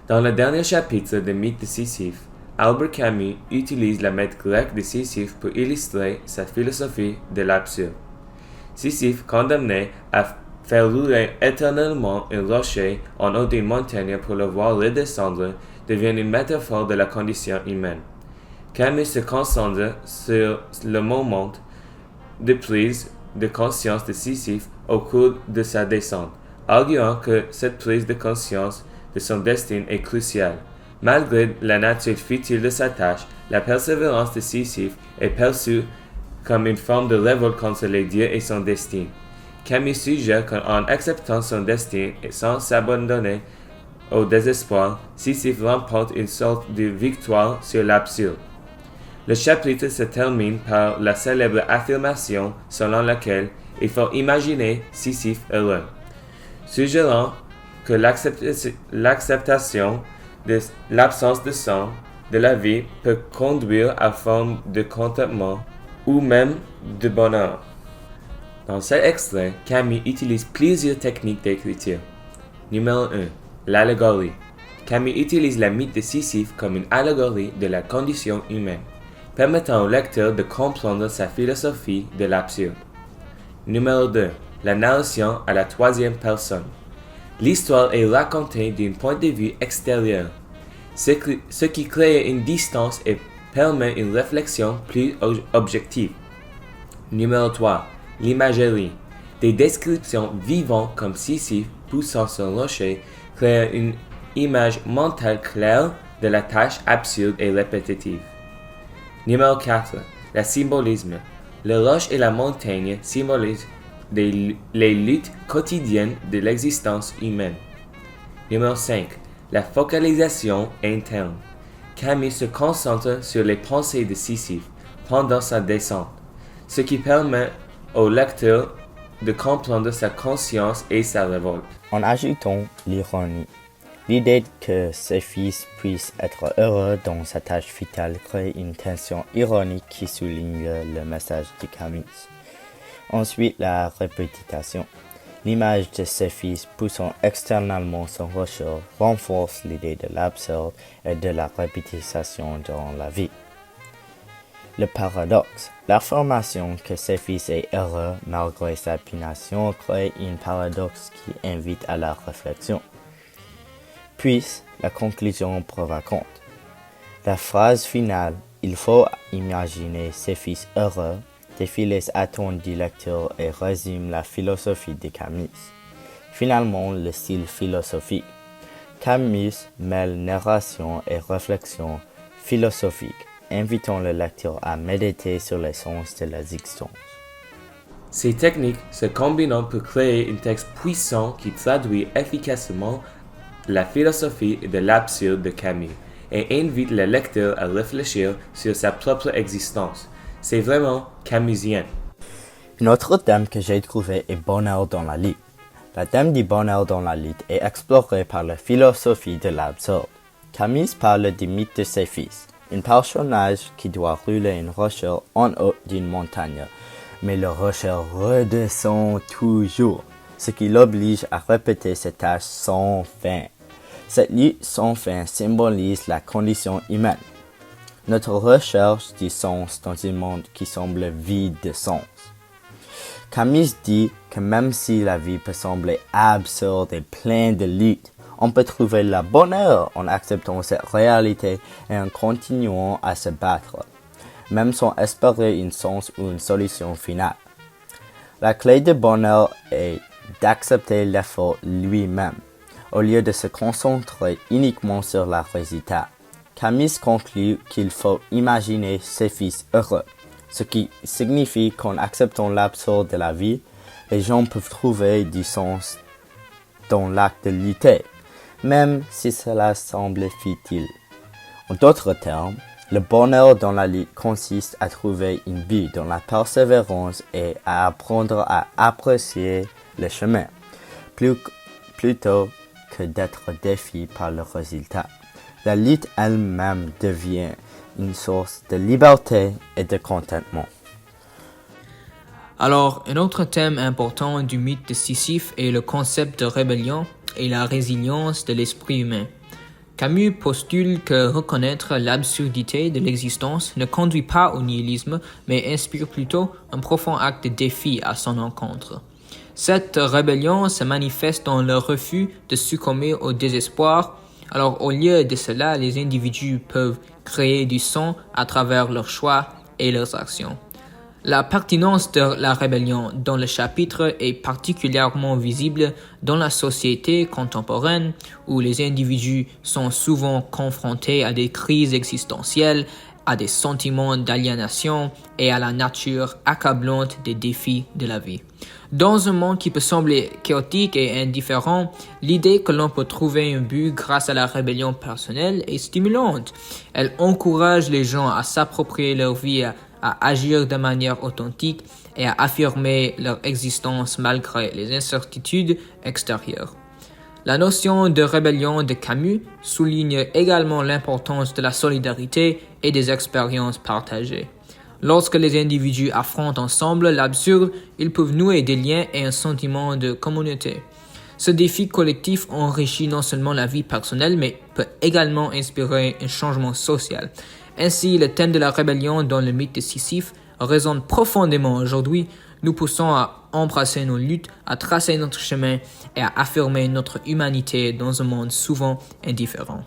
Dans le dernier chapitre de Mythe de Sisyphe, Albert Camus utilise la méthode grecque de Sisyphe pour illustrer sa philosophie de l'absurde. Sisyphe, condamné à faire rouler éternellement un rocher en haut d'une montagne pour le voir redescendre, devient une métaphore de la condition humaine. Camus se concentre sur le moment de prise de conscience de Sisyphe au cours de sa descente, arguant que cette prise de conscience de son destin est cruciale. Malgré la nature futile de sa tâche, la persévérance de Sisyphe est perçue comme une forme de révolte contre les dieux et son destin. Camus suggère qu'en acceptant son destin et sans s'abandonner au désespoir, Sisyphe remporte une sorte de victoire sur l'absurde. Le chapitre se termine par la célèbre affirmation selon laquelle il faut imaginer Sisyphe heureux, suggérant que l'acceptation de l'absence de sens de la vie peut conduire à forme de contentement ou même de bonheur. Dans cet extrait, Camus utilise plusieurs techniques d'écriture. Numéro 1. L'allégorie. Camus utilise la mythe de Sisyphe comme une allégorie de la condition humaine, permettant au lecteur de comprendre sa philosophie de l'absurde. Numéro 2. La narration à la troisième personne. L'histoire est racontée d'un point de vue extérieur, ce qui crée une distance et permet une réflexion plus objective. Numéro 3. L'imagerie. Des descriptions vivantes comme Sisyphe poussant son rocher créent une image mentale claire de la tâche absurde et répétitive. Numéro 4. Le symbolisme. Le roche et la montagne symbolisent les luttes quotidiennes de l'existence humaine. Numéro 5. La focalisation interne. Camus se concentre sur les pensées de Sisyphe pendant sa descente, ce qui permet au lecteur de comprendre sa conscience et sa révolte. En ajoutant l'ironie, l'idée que ses fils puissent être heureux dans sa tâche vitale crée une tension ironique qui souligne le message de Camus. Ensuite, la répétition. L'image de ses fils poussant externellement son rocher renforce l'idée de l'absurde et de la répétition dans la vie. Le paradoxe. L'affirmation que ses fils est heureux malgré sa punition crée un paradoxe qui invite à la réflexion. Puis, la conclusion provocante. La phrase finale « Il faut imaginer ses fils heureux » défie les attentes du lecteur et résume la philosophie de Camus. Finalement, le style philosophique. Camus mêle narration et réflexion philosophique, invitant le lecteur à méditer sur les sens de l'existence. Ces techniques se combinent pour créer un texte puissant qui traduit efficacement la philosophie de l'absurde de Camus et invite le lecteur à réfléchir sur sa propre existence. C'est vraiment camusien. Un autre thème que j'ai trouvé est bonheur dans la lutte. Le thème du bonheur dans la lutte est exploré par la philosophie de l'absurde. Camus parle du mythe de ses fils, un personnage qui doit rouler une rocher en haut d'une montagne, mais le rocher redescend toujours, ce qui l'oblige à répéter cette tâche sans fin. Cette lutte sans fin symbolise la condition humaine. Notre recherche du sens dans un monde qui semble vide de sens. Camus dit que même si la vie peut sembler absurde et pleine de luttes, on peut trouver le bonheur en acceptant cette réalité et en continuant à se battre, même sans espérer un sens ou une solution finale. La clé du bonheur est d'accepter l'effort lui-même, au lieu de se concentrer uniquement sur le résultat. Camus conclut qu'il faut imaginer ses fils heureux, ce qui signifie qu'en acceptant l'absurde de la vie, les gens peuvent trouver du sens dans l'acte de lutter, même si cela semble futile. En d'autres termes, le bonheur dans la lutte consiste à trouver une but dans la persévérance et à apprendre à apprécier le chemin, plutôt que d'être défié par le résultat. La lutte elle-même devient une source de liberté et de contentement. Alors, un autre thème important du mythe de Sisyphe est le concept de rébellion et la résilience de l'esprit humain. Camus postule que reconnaître l'absurdité de l'existence ne conduit pas au nihilisme, mais inspire plutôt un profond acte de défi à son encontre. Cette rébellion se manifeste dans le refus de succomber au désespoir. Alors, au lieu de cela, les individus peuvent créer du sens à travers leurs choix et leurs actions. La pertinence de la rébellion dans le chapitre est particulièrement visible dans la société contemporaine où les individus sont souvent confrontés à des crises existentielles, à des sentiments d'aliénation et à la nature accablante des défis de la vie. Dans un monde qui peut sembler chaotique et indifférent, l'idée que l'on peut trouver un but grâce à la rébellion personnelle est stimulante. Elle encourage les gens à s'approprier leur vie, à agir de manière authentique et à affirmer leur existence malgré les incertitudes extérieures. La notion de rébellion de Camus souligne également l'importance de la solidarité et des expériences partagées. Lorsque les individus affrontent ensemble l'absurde, ils peuvent nouer des liens et un sentiment de communauté. Ce défi collectif enrichit non seulement la vie personnelle, mais peut également inspirer un changement social. Ainsi, le thème de la rébellion dans le mythe de Sisyphe résonne profondément aujourd'hui, nous poussant à embrasser nos luttes, à tracer notre chemin et à affirmer notre humanité dans un monde souvent indifférent.